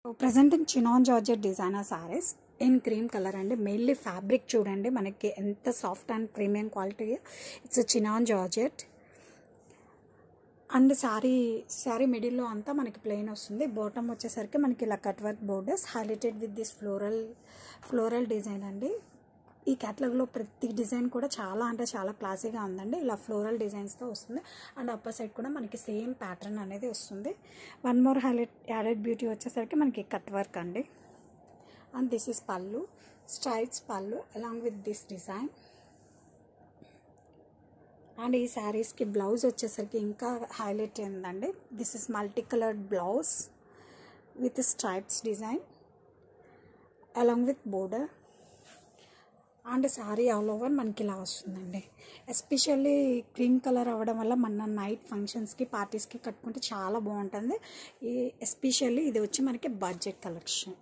Presenting chinon georgette designer saris in cream colour అండి. Mainly fabric చూడండి మనకి ఎంత soft and premium quality. It's chinon georgette and sari మిడిల్లో అంతా మనకి ప్లెయిన్ వస్తుంది. బాటమ్ వచ్చేసరికి మనకి ఇలా cut work borders highlighted with this floral design అండి. ఈ క్యాటలాగ్లో ప్రతి డిజైన్ కూడా చాలా అంటే చాలా క్లాసీగా ఉందండి. ఇలా ఫ్లోరల్ డిజైన్స్తో వస్తుంది అండ్ అప్పర్ సైడ్ కూడా మనకి సేమ్ ప్యాటర్న్ అనేది వస్తుంది. వన్ మోర్ యాడెడ్ బ్యూటీ వచ్చేసరికి మనకి కట్ వర్క్ అండి. అండ్ దిస్ ఇస్ పళ్ళు, స్ట్రైప్స్ పళ్ళు along with this design. And ఈ శారీస్కి బ్లౌజ్ వచ్చేసరికి ఇంకా హైలైట్ అయిందండి. This is multi coloured blouse with stripes design along with border. And sari all over మనకి ఇలా వస్తుందండి. ఎస్పెషల్లీ క్రీమ్ కలర్ అవ్వడం వల్ల మన నైట్ ఫంక్షన్స్కి పార్టీస్కి కట్టుకుంటే చాలా బాగుంటుంది. ఎస్పెషల్లీ ఇది వచ్చి మనకి బడ్జెట్ కలెక్షన్.